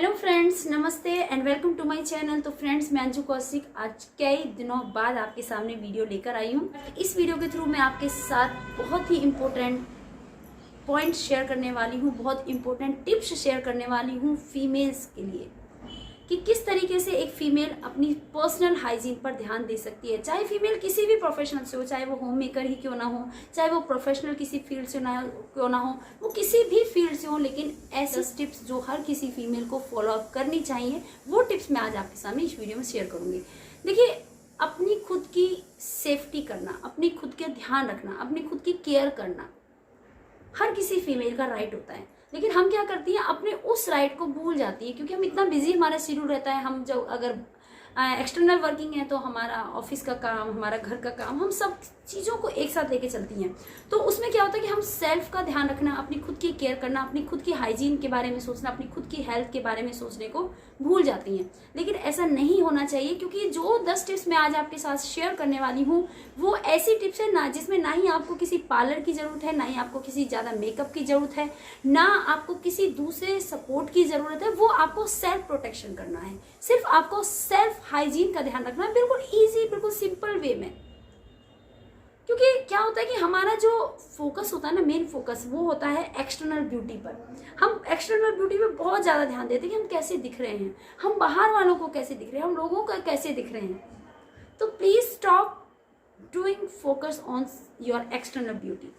Hello friends, नमस्ते and welcome to my channel. तो friends, मैं अंजू कौशिक आज कई दिनों बाद आपके सामने वीडियो लेकर आई हूँ। इस वीडियो के थ्रू मैं आपके साथ बहुत ही इम्पोर्टेंट पॉइंट शेयर करने वाली हूँ, बहुत इम्पोर्टेंट टिप्स शेयर करने वाली हूँ फीमेल्स के लिए कि किस तरीके से एक फीमेल अपनी पर्सनल हाइजीन पर ध्यान दे सकती है। चाहे फीमेल किसी भी प्रोफेशनल से हो, चाहे वो होम मेकर ही क्यों ना हो, चाहे वो प्रोफेशनल किसी फील्ड से क्यों ना हो, वो किसी भी फील्ड से हो, लेकिन ऐसे टिप्स जो हर किसी फीमेल को फॉलो अप करनी चाहिए, वो टिप्स मैं आज आपके सामने इस वीडियो में शेयर करूंगी। देखिए, अपनी खुद की सेफ्टी करना, अपनी खुद का ध्यान रखना, अपनी खुद की केयर करना हर किसी फीमेल का राइट होता है। लेकिन हम क्या करती हैं, अपने उस राइट को भूल जाती है, क्योंकि हम इतना बिजी हमारा शेड्यूल रहता है। हम जब अगर एक्सटर्नल वर्किंग है तो हमारा ऑफिस का काम, हमारा घर का काम, हम सब चीज़ों को एक साथ लेके चलती हैं। तो उसमें क्या होता है कि हम सेल्फ का ध्यान रखना, अपनी खुद की केयर करना, अपनी खुद की हाइजीन के बारे में सोचना, अपनी खुद की हेल्थ के बारे में सोचने को भूल जाती हैं। लेकिन ऐसा नहीं होना चाहिए, क्योंकि जो 10 टिप्स मैं आज आपके साथ शेयर करने वाली हूँ वो ऐसी टिप्स है ना जिसमें ना ही आपको किसी पार्लर की ज़रूरत है, ना ही आपको किसी ज़्यादा मेकअप की ज़रूरत है, ना आपको किसी दूसरे सपोर्ट की ज़रूरत है। वो आपको सेल्फ प्रोटेक्शन करना है, सिर्फ आपको सेल्फ हाइजीन का ध्यान रखना है, बिल्कुल ईजी, बिल्कुल सिंपल वे में। क्योंकि क्या होता है कि हमारा जो फोकस होता है ना, मेन फोकस वो होता है एक्सटर्नल ब्यूटी पर। हम एक्सटर्नल ब्यूटी पे बहुत ज़्यादा ध्यान देते हैं कि हम कैसे दिख रहे हैं, हम बाहर वालों को कैसे दिख रहे हैं, हम लोगों का कैसे दिख रहे हैं। तो please stop doing focus on your external beauty.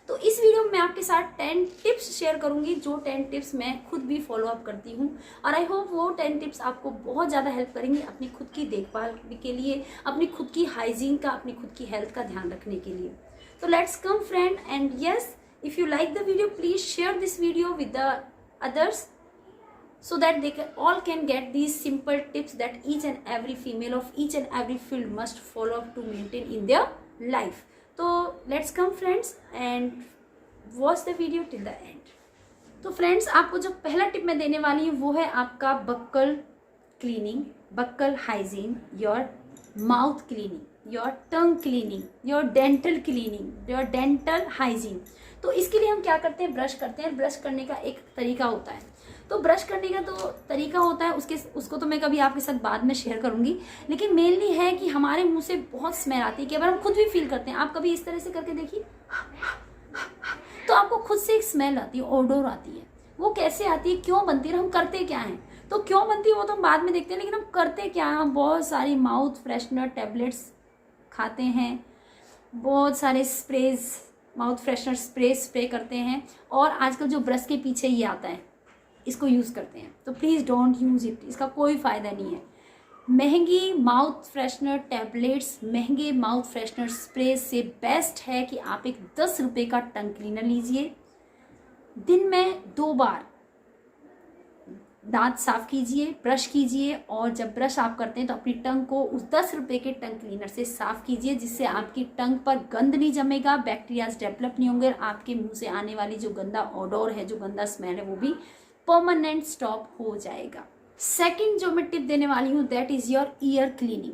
तो इस वीडियो में मैं आपके साथ 10 टिप्स शेयर करूंगी, जो 10 टिप्स मैं खुद भी फॉलो अप करती हूँ, और आई होप वो 10 टिप्स आपको बहुत ज़्यादा हेल्प करेंगी अपनी खुद की देखभाल के लिए, अपनी खुद की हाइजीन का, अपनी खुद की हेल्थ का ध्यान रखने के लिए। तो let's come friend, and yes, if you like the video please share this video with the others, so that they all can get these simple tips that each and every female of each and every field must follow to maintain in their life. तो let's come friends and watch the video till the end. तो friends, आपको जो पहला tip मैं देने वाली हूँ वो है आपका buccal cleaning, buccal hygiene, your mouth cleaning, your tongue cleaning, your dental cleaning, your dental hygiene. तो इसके लिए हम क्या करते हैं, ब्रश करते हैं। ब्रश करने का एक तरीका होता है, तो ब्रश करने का तो तरीका होता है, उसको तो मैं कभी आपके साथ बाद में शेयर करूंगी। लेकिन मेनली है कि हमारे मुंह से बहुत स्मेल आती है, कि अगर हम खुद भी फील करते हैं, आप कभी इस तरह से करके देखिए, तो आपको खुद से एक स्मेल आती है, ओडोर आती है। वो कैसे आती है, क्यों बनती है, हम करते क्या हैं। तो क्यों बनती है वो तो हम बाद में देखते हैं, लेकिन हम करते क्या हैं, हम बहुत सारी माउथ फ्रेशनर टैबलेट्स खाते हैं, बहुत सारे स्प्रेज, माउथ फ्रेशनर स्प्रे करते हैं, और आजकल जो ब्रश के पीछे ये आता है इसको यूज़ करते हैं। तो प्लीज़ डोंट यूज़ इट, इसका कोई फ़ायदा नहीं है। महंगी माउथ फ्रेशनर टैबलेट्स, महंगे माउथ फ्रेशनर स्प्रे से बेस्ट है कि आप एक 10 रुपये का टंग क्लीनर लीजिए। दिन में 2 बार दांत साफ कीजिए, ब्रश कीजिए, और जब ब्रश आप करते हैं तो अपनी टंग को उस 10 रुपये के टंग क्लीनर से साफ कीजिए, जिससे आपकी टंग पर गंद नहीं जमेगा, बैक्टीरियाज डेवलप नहीं होंगे, आपके मुंह से आने वाली जो गंदा ओडोर है, जो गंदा स्मेल है, वो भी परमानेंट स्टॉप हो जाएगा। सेकंड जो मैं टिप देने वाली हूँ, that is your year cleaning.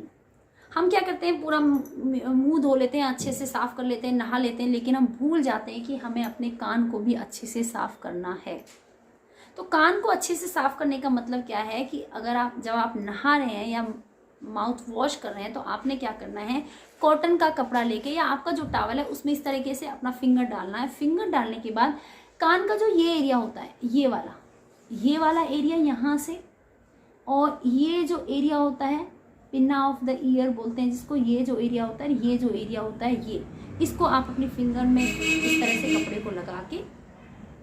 हम क्या करते हैं, पूरा मुंह धो लेते हैं, अच्छे से साफ कर लेते हैं, नहा लेते हैं, लेकिन हम भूल जाते हैं कि हमें अपने कान को भी अच्छे से साफ करना है। तो कान को अच्छे से साफ करने का मतलब क्या है कि अगर आप जब आप नहा रहे हैं या माउथ वॉश कर रहे हैं, तो आपने क्या करना है, कॉटन का कपड़ा लेके या आपका जो टॉवल है उसमें इस तरीके से अपना फिंगर डालना है। फिंगर डालने के बाद कान का जो ये एरिया होता है, ये वाला एरिया यहाँ से, और ये जो एरिया होता है पिन्ना ऑफ द ईयर बोलते हैं जिसको, ये जो एरिया होता है, ये जो एरिया होता है, ये इसको आप अपने फिंगर में इस तरह से कपड़े को लगा के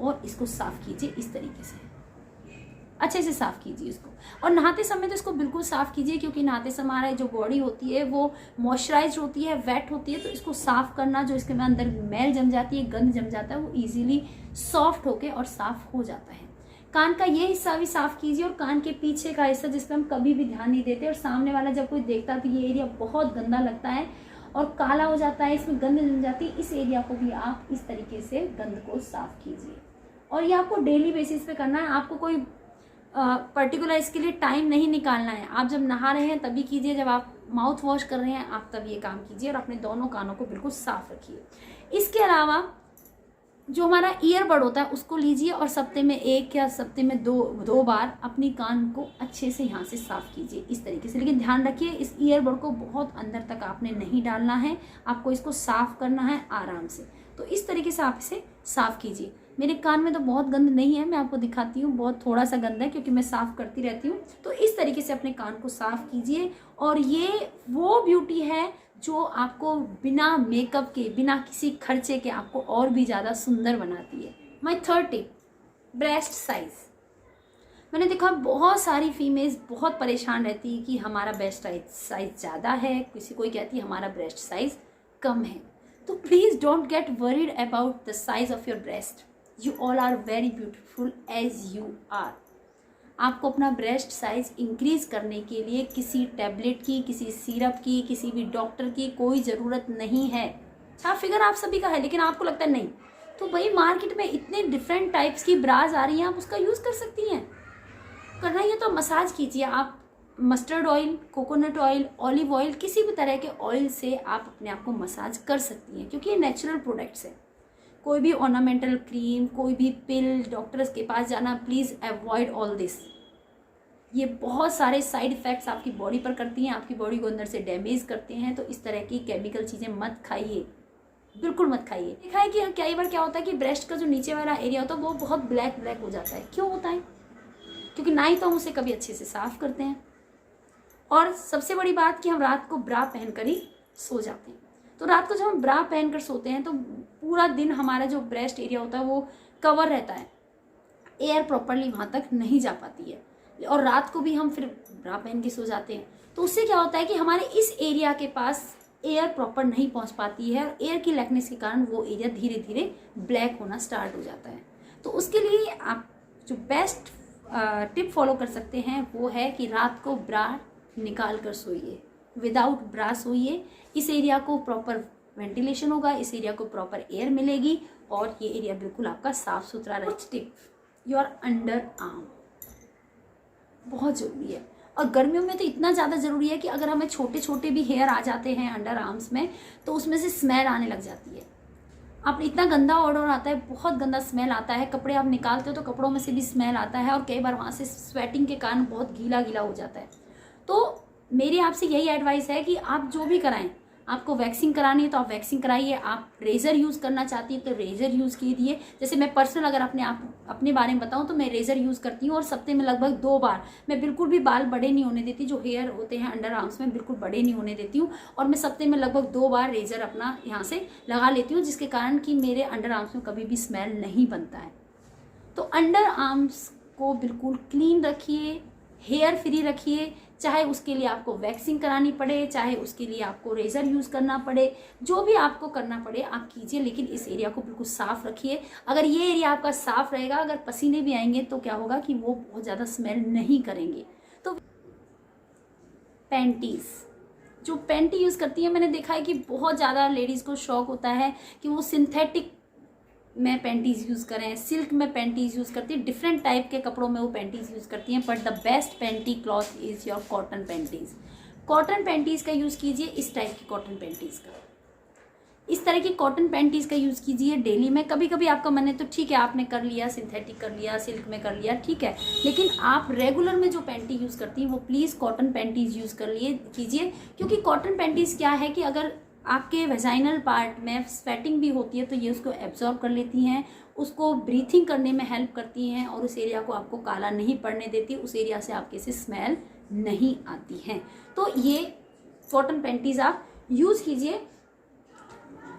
और इसको साफ कीजिए, इस तरीके से अच्छे से साफ कीजिए इसको। और नहाते समय तो इसको बिल्कुल साफ कीजिए, क्योंकि नहाते समय हमारी जो बॉडी होती है वो मॉइस्चराइज होती है, वेट होती है, तो इसको साफ करना, जो इसके अंदर मैल जम जाती है, गंद जम जाता है, वो इजीली सॉफ्ट होके और साफ हो जाता है। कान का ये हिस्सा भी साफ कीजिए, और कान के पीछे का हिस्सा जिस पर हम कभी भी ध्यान नहीं देते, और सामने वाला जब कोई देखता है तो ये एरिया बहुत गंदा लगता है और काला हो जाता है, इसमें गंद जम जाती है, इस एरिया को भी आप इस तरीके से गंद को साफ कीजिए। और ये आपको डेली बेसिस पे करना है, आपको कोई पर्टिकुलर इसके लिए टाइम नहीं निकालना है। आप जब नहा रहे हैं तभी कीजिए, जब आप माउथ वॉश कर रहे हैं आप तब ये काम कीजिए, और अपने दोनों कानों को बिल्कुल साफ रखिए। इसके अलावा जो हमारा ईयरबड होता है उसको लीजिए और सप्ते में 1 या सप्ते में दो बार अपनी कान को अच्छे से यहाँ से साफ़ कीजिए इस तरीके से। लेकिन ध्यान रखिए इस ईयरबड को बहुत अंदर तक आपने नहीं डालना है, आपको इसको साफ़ करना है आराम से। तो इस तरीके से आप इसे साफ़ कीजिए। मेरे कान में तो बहुत गंद नहीं है, मैं आपको दिखाती हूँ, बहुत थोड़ा सा गंद है क्योंकि मैं साफ़ करती रहती हूँ। तो इस तरीके से अपने कान को साफ़ कीजिए और ये वो ब्यूटी है जो आपको बिना मेकअप के, बिना किसी खर्चे के आपको और भी ज़्यादा सुंदर बनाती है। My third tip, breast size. मैंने देखा बहुत सारी फीमेल्स बहुत परेशान रहती है कि हमारा ब्रेस्ट साइज़ ज़्यादा है, किसी कोई कहती है हमारा ब्रेस्ट साइज़ कम है। तो please don't get worried about the size of your breast. You all are very beautiful as you are. आपको अपना ब्रेस्ट साइज इंक्रीज करने के लिए किसी टैबलेट की, किसी सिरप की, किसी भी डॉक्टर की कोई ज़रूरत नहीं है। अच्छा फिगर आप सभी का है लेकिन आपको लगता है नहीं, तो भाई मार्केट में इतने डिफरेंट टाइप्स की ब्राज आ रही हैं, आप उसका यूज़ कर सकती हैं। करना ही है तो मसाज कीजिए आप। Mustard oil, coconut oil, olive oil, किसी भी तरह के ऑयल से आप अपने आप को मसाज कर सकती हैं क्योंकि ये नेचुरल प्रोडक्ट्स है। कोई भी ऑर्नामेंटल क्रीम, कोई भी पिल, डॉक्टर्स के पास जाना, प्लीज़ अवॉइड ऑल दिस। ये बहुत सारे साइड इफ़ेक्ट्स आपकी बॉडी पर करती हैं, आपकी बॉडी को अंदर से डैमेज करते हैं। तो इस तरह की केमिकल चीज़ें मत खाइए, बिल्कुल मत खाइए। देखा है कि कई बार क्या होता है कि ब्रेस्ट का जो नीचे वाला एरिया होता है वो बहुत ब्लैक ब्लैक हो जाता है। क्यों होता है? क्योंकि ना ही तो हम उसे कभी अच्छे से साफ़ करते हैं और सबसे बड़ी बात कि हम रात को ब्रा पहनकर ही सो जाते हैं। तो रात को जब हम ब्रा पहनकर सोते हैं तो पूरा दिन हमारा जो ब्रेस्ट एरिया होता है वो कवर रहता है, एयर प्रॉपरली वहाँ तक नहीं जा पाती है और रात को भी हम फिर ब्रा पहन के सो जाते हैं। तो उससे क्या होता है कि हमारे इस एरिया के पास एयर प्रॉपर नहीं पहुँच पाती है और एयर की लैकनेस के कारण वो एरिया धीरे धीरे ब्लैक होना स्टार्ट हो जाता है। तो उसके लिए आप जो बेस्ट टिप फॉलो कर सकते हैं वो है कि रात को ब्रा निकाल कर सोइए, विदाउट ब्रा सोइए। इस एरिया को प्रॉपर वेंटिलेशन होगा, इस एरिया को प्रॉपर एयर मिलेगी और ये एरिया बिल्कुल आपका साफ सुथरा रहेगा। टिप, योर अंडर आर्म बहुत ज़रूरी है और गर्मियों में तो इतना ज़्यादा ज़रूरी है कि अगर हमें छोटे छोटे भी हेयर आ जाते हैं अंडर आर्म्स में तो उसमें से स्मेल आने लग जाती है। आप इतना गंदा ऑर्डर आता है, बहुत गंदा स्मेल आता है। कपड़े आप निकालते हो तो कपड़ों में से भी स्मेल आता है और कई बार वहाँ से स्वेटिंग के कारण बहुत गीला गीला हो जाता है। तो मेरी आपसे यही एडवाइस है कि आप जो भी कराएं, आपको वैक्सिंग करानी है तो आप वैक्सिंग कराइए, आप रेज़र यूज़ करना चाहती हैं तो रेज़र यूज़ कीजिए। जैसे मैं पर्सनल अगर अपने बारे में बताऊं तो मैं रेज़र यूज़ करती हूँ और सप्ते में लगभग 2 बार। मैं बिल्कुल भी बाल बड़े नहीं होने देती, जो हेयर होते हैं अंडर आर्म्स में बिल्कुल बड़े नहीं होने देती हूँ और मैं सप्ते में लगभग 2 बार रेज़र अपना यहाँ से लगा लेती हूँ, जिसके कारण कि मेरे अंडर आर्म्स में कभी भी स्मेल नहीं बनता है। तो अंडर आर्म्स को बिल्कुल क्लीन रखिए, हेयर फ्री रखिए, चाहे उसके लिए आपको वैक्सिंग करानी पड़े, चाहे उसके लिए आपको रेज़र यूज़ करना पड़े, जो भी आपको करना पड़े आप कीजिए, लेकिन इस एरिया को बिल्कुल साफ़ रखिए। अगर ये एरिया आपका साफ़ रहेगा, अगर पसीने भी आएंगे तो क्या होगा कि वो बहुत ज़्यादा स्मेल नहीं करेंगे। तो पैंटीज़, जो पैंटी यूज़ करती है, मैंने देखा है कि बहुत ज़्यादा लेडीज़ को शौक होता है कि वो सिंथेटिक में पैंटीज़ यूज़ करें, सिल्क में पैंटीज़ यूज़ करती है, डिफरेंट टाइप के कपड़ों में वो पैंटीज़ यूज़ करती हैं। But the best panty cloth is your cotton panties. Cotton panties का यूज़ कीजिए, इस टाइप की कॉटन पैंटीज़ का, इस तरह की कॉटन पैंटीज़ का यूज़ कीजिए डेली में। कभी कभी आपका मन है तो ठीक है, आपने कर लिया, सिंथेटिक कर लिया, सिल्क में कर लिया, ठीक है, लेकिन आप रेगुलर में जो पैंटी यूज़ करती हैं वो प्लीज़ कॉटन पैंटीज़ यूज़ कीजिए। क्योंकि कॉटन पैंटीज़ क्या है कि अगर आपके वेजाइनल पार्ट में स्वेटिंग भी होती है तो ये उसको एब्जॉर्ब कर लेती हैं, उसको ब्रीथिंग करने में हेल्प करती हैं और उस एरिया को आपको काला नहीं पड़ने देती, उस एरिया से आपके से स्मेल नहीं आती हैं। तो ये कॉटन पैंटीज़ आप यूज़ कीजिए।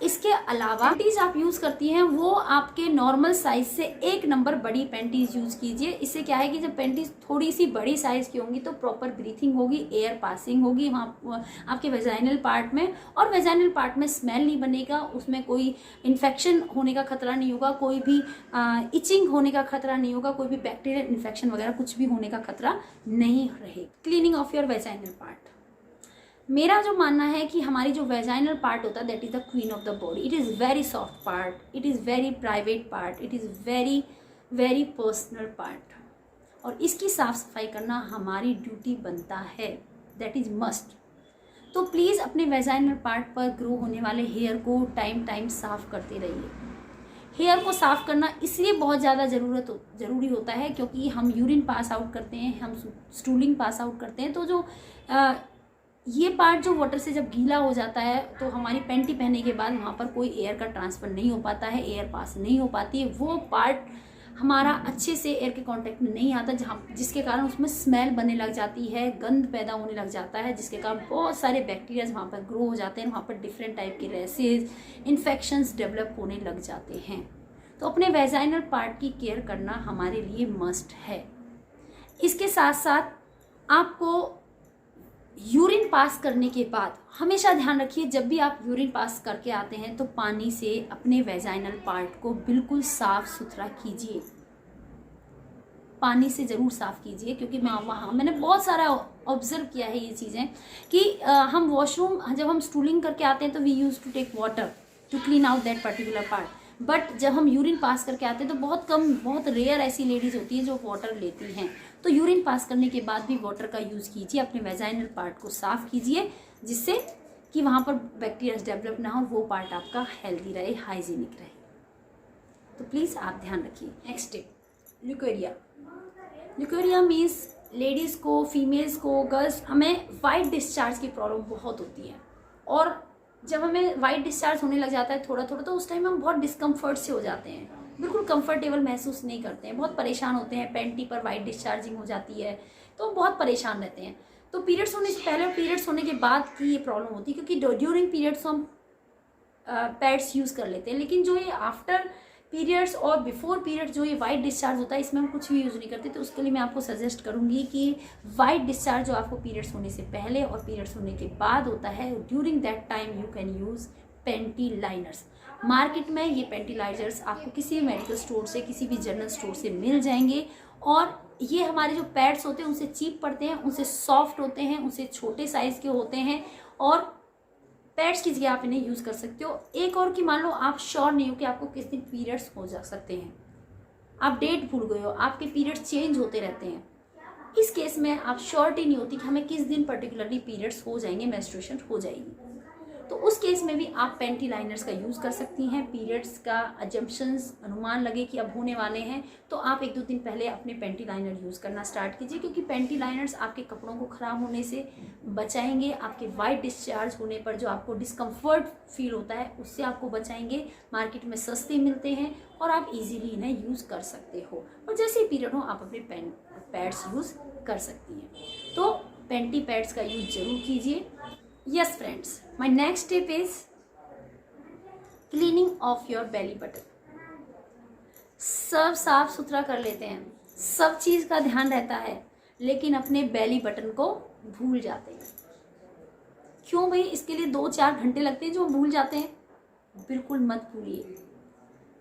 इसके अलावा पैंटीज़ आप यूज़ करती हैं वो आपके नॉर्मल साइज़ से 1 नंबर बड़ी पैंटीज़ यूज़ कीजिए। इससे क्या है कि जब पैंटीज़ थोड़ी सी बड़ी साइज़ की होंगी तो प्रॉपर ब्रीथिंग होगी, एयर पासिंग होगी वहाँ आपके वेजाइनल पार्ट में, और वेजाइनल पार्ट में स्मेल नहीं बनेगा, उसमें कोई इन्फेक्शन होने का खतरा नहीं होगा, कोई भी इचिंग होने का खतरा नहीं होगा, कोई भी बैक्टीरियल इन्फेक्शन वगैरह कुछ भी होने का खतरा नहीं रहेगा। Cleaning of your vaginal part, मेरा जो मानना है कि हमारी जो वेजाइनल पार्ट होता है that is the queen of the body. It is very soft part, it is very private part, it is very very personal part, और इसकी साफ़ सफाई करना हमारी ड्यूटी बनता है, दैट इज़ मस्ट। तो प्लीज़ अपने वेजाइनल पार्ट पर ग्रो होने वाले हेयर को टाइम साफ़ करते रहिए। हेयर को साफ़ करना इसलिए बहुत ज़्यादा ज़रूरी होता है क्योंकि हम यूरिन पास आउट करते हैं, हम स्टूलिंग पास आउट करते हैं, तो जो ये पार्ट जो वाटर से जब गीला हो जाता है तो हमारी पैंटी पहनने के बाद वहाँ पर कोई एयर का ट्रांसफ़र नहीं हो पाता है, एयर पास नहीं हो पाती है, वो पार्ट हमारा अच्छे से एयर के कांटेक्ट में नहीं आता, जिसके कारण उसमें स्मेल बनने लग जाती है, गंध पैदा होने लग जाता है, जिसके कारण बहुत सारे बैक्टीरियाज वहाँ पर ग्रो हो जाते हैं, वहाँ पर डिफरेंट टाइप के रैसेज, इन्फेक्शंस डेवलप होने लग जाते हैं। तो अपने वेजाइनल पार्ट की केयर करना हमारे लिए मस्ट है। इसके साथ साथ आपको यूरिन पास करने के बाद हमेशा ध्यान रखिए, जब भी आप यूरिन पास करके आते हैं तो पानी से अपने वेजाइनल पार्ट को बिल्कुल साफ सुथरा कीजिए, पानी से ज़रूर साफ़ कीजिए, क्योंकि मैंने बहुत सारा ऑब्जर्व किया है ये चीज़ें कि हम वॉशरूम जब हम स्टूलिंग करके आते हैं तो we use to take water to clean out that particular part, but जब हम यूरिन पास करके आते हैं तो बहुत रेयर ऐसी लेडीज़ होती हैं जो वाटर लेती हैं। तो यूरिन पास करने के बाद भी वाटर का यूज़ कीजिए, अपने वेजाइनल पार्ट को साफ़ कीजिए, जिससे कि वहाँ पर बैक्टीरिया डेवलप ना हो, वो पार्ट आपका हेल्दी रहे, हाइजीनिक रहे। तो प्लीज़ आप ध्यान रखिए। नेक्स्ट टिप, ल्यूकेरिया मीन्स लेडीज़ को, फीमेल्स को, गर्ल्स, हमें वाइट डिस्चार्ज की प्रॉब्लम बहुत होती है, और जब हमें वाइट डिस्चार्ज होने लग जाता है थोड़ा थोड़ा, तो उस टाइम हम बहुत डिस्कम्फर्ट से हो जाते हैं, बिल्कुल कंफर्टेबल महसूस नहीं करते हैं, बहुत परेशान होते हैं, पैंटी पर वाइट डिस्चार्जिंग हो जाती है, तो बहुत परेशान रहते हैं। तो पीरियड्स होने से पहले और पीरियड्स होने के बाद की ये प्रॉब्लम होती है, क्योंकि ड्यूरिंग पीरियड्स हम पैड्स यूज़ कर लेते हैं, लेकिन जो ये आफ्टर पीरियड्स और बिफोर पीरियड जो ये वाइट डिस्चार्ज होता है, इसमें हम कुछ भी यूज़ नहीं करते। तो उसके लिए मैं आपको सजेस्ट करूँगी कि वाइट डिस्चार्ज जो आपको पीरियड्स होने से पहले और पीरियड्स होने के बाद होता है, during that time you can use panty liners. Market में ये पेंटी लाइनर्स आपको किसी भी मेडिकल स्टोर से, किसी भी जनरल स्टोर से मिल जाएंगे, और ये हमारे जो पैड्स होते हैं उनसे चीप पड़ते हैं, उनसे सॉफ्ट होते हैं, उनसे छोटे साइज़ के होते हैं, और पैड्स की जगह आप इन्हें यूज़ कर सकते हो। एक और कि मान लो आप श्योर नहीं हो कि आपको किस दिन पीरियड्स हो जा सकते हैं, आप डेट भूल गए हो, आपके पीरियड्स चेंज होते रहते हैं, इस केस में आप श्योरिटी नहीं होती कि हमें किस दिन पर्टिकुलरली पीरियड्स हो जाएंगे, मेंस्ट्रुएशन हो जाएगी, तो उस केस में भी आप पेंटी लाइनर्स का यूज़ कर सकती हैं। पीरियड्स का अजम्पशंस, अनुमान लगे कि अब होने वाले हैं, तो आप 1-2 दिन पहले अपने पेंटी लाइनर यूज़ करना स्टार्ट कीजिए, क्योंकि पेंटी लाइनर्स आपके कपड़ों को ख़राब होने से बचाएंगे, आपके वाइट डिस्चार्ज होने पर जो आपको डिस्कम्फर्ट फील होता है उससे आपको बचाएंगे। मार्केट में सस्ते मिलते हैं और आप इजीली इन्हें यूज़ कर सकते हो, और जैसे ही पीरियड हो आप अपने पैड्स यूज़ कर सकती हैं। तो पेंटी पैड्स का यूज़ ज़रूर कीजिए। Yes friends, my next tip is cleaning of your belly button। सब साफ सुथरा कर लेते हैं, सब चीज़ का ध्यान रहता है, लेकिन अपने बेली बटन को भूल जाते हैं। क्यों भाई? इसके लिए 2-4 घंटे लगते हैं जो भूल जाते हैं। बिल्कुल मत भूलिए,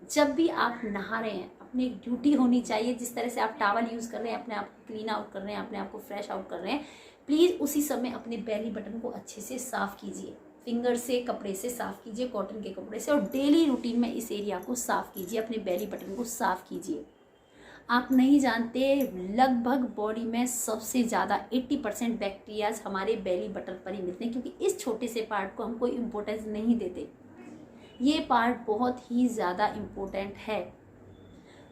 जब भी आप नहा रहे हैं अपनी ड्यूटी होनी चाहिए, जिस तरह से आप टॉवल यूज़ कर रहे हैं, अपने आप को क्लीन आउट कर रहे हैं, अपने आप को फ्रेश आउट कर रहे हैं, प्लीज़ उसी समय अपने बेली बटन को अच्छे से साफ़ कीजिए, फिंगर से, कपड़े से साफ़ कीजिए, कॉटन के कपड़े से, और डेली रूटीन में इस एरिया को साफ़ कीजिए, अपने बेली बटन को साफ़ कीजिए। आप नहीं जानते, लगभग बॉडी में सबसे ज़्यादा 80% बैक्टीरियाज हमारे बेली बटन पर ही मिलते हैं, क्योंकि इस छोटे से पार्ट को हम कोई इम्पोर्टेंस नहीं देते। ये पार्ट बहुत ही ज़्यादा इम्पोर्टेंट है।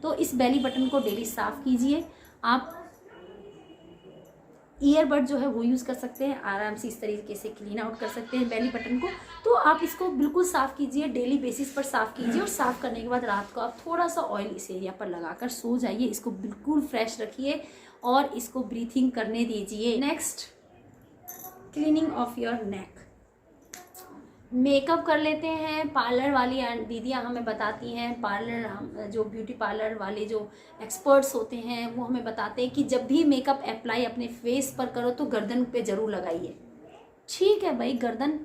तो इस बेली बटन को डेली साफ़ कीजिए। आप ईयरबड जो है वो यूज़ कर सकते हैं, आराम से इस तरीके से क्लीन आउट कर सकते हैं बेली बटन को। तो आप इसको बिल्कुल साफ़ कीजिए, डेली बेसिस पर साफ़ कीजिए, और साफ़ करने के बाद रात को आप थोड़ा सा ऑयल इस एरिया पर लगाकर सो जाइए। इसको बिल्कुल फ्रेश रखिए और इसको ब्रीथिंग करने दीजिए। Next, cleaning of your neck. Makeup कर लेते हैं, पार्लर वाली दीदियाँ हमें बताती हैं, पार्लर जो ब्यूटी पार्लर वाले जो एक्सपर्ट्स होते हैं वो हमें बताते हैं कि जब भी मेकअप अप्लाई अपने फेस पर करो तो गर्दन पे ज़रूर लगाइए। ठीक है भाई, गर्दन,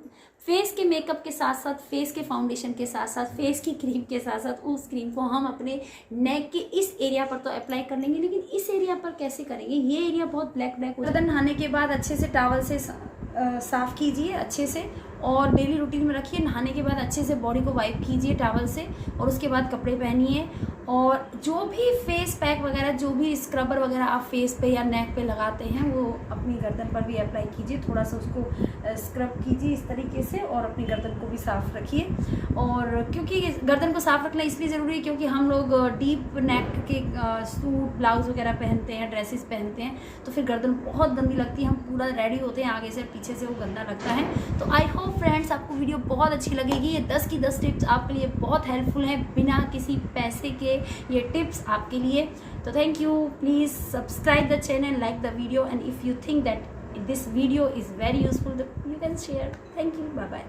फेस के मेकअप के साथ साथ, फेस के फाउंडेशन के साथ साथ, फेस की क्रीम के साथ साथ उस क्रीम को हम अपने नेक के इस एरिया पर तो अप्लाई कर लेंगे, लेकिन इस एरिया पर कैसे करेंगे? ये एरिया बहुत ब्लैक हो। गर्दन नहाने के बाद अच्छे से टॉवल से साफ़ कीजिए अच्छे से, और डेली रूटीन में रखिए। नहाने के बाद अच्छे से बॉडी को वाइप कीजिए टॉवल से और उसके बाद कपड़े पहनिए। और जो भी फेस पैक वगैरह, जो भी स्क्रबर वगैरह आप फेस पे या नेक पे लगाते हैं वो अपनी गर्दन पर भी अप्लाई कीजिए। थोड़ा सा उसको स्क्रब कीजिए इस तरीके से और अपनी गर्दन को भी साफ़ रखिए। और क्योंकि गर्दन को साफ़ रखना इसलिए ज़रूरी है क्योंकि हम लोग डीप नेक के सूट ब्लाउज़ वगैरह पहनते हैं, ड्रेसेस पहनते हैं, तो फिर गर्दन बहुत गंदी लगती है। हम पूरा रेडी होते हैं, आगे से पीछे से वो गंदा लगता है। तो आई होप फ्रेंड्स आपको वीडियो बहुत अच्छी लगेगी। ये 10 की 10 टिप्स आपके लिए बहुत हेल्पफुल हैं, बिना किसी पैसे के ये टिप्स आपके लिए। तो thank you, please subscribe the channel, like the video, and if you think that this video is very useful, you can share. Thank you, bye bye.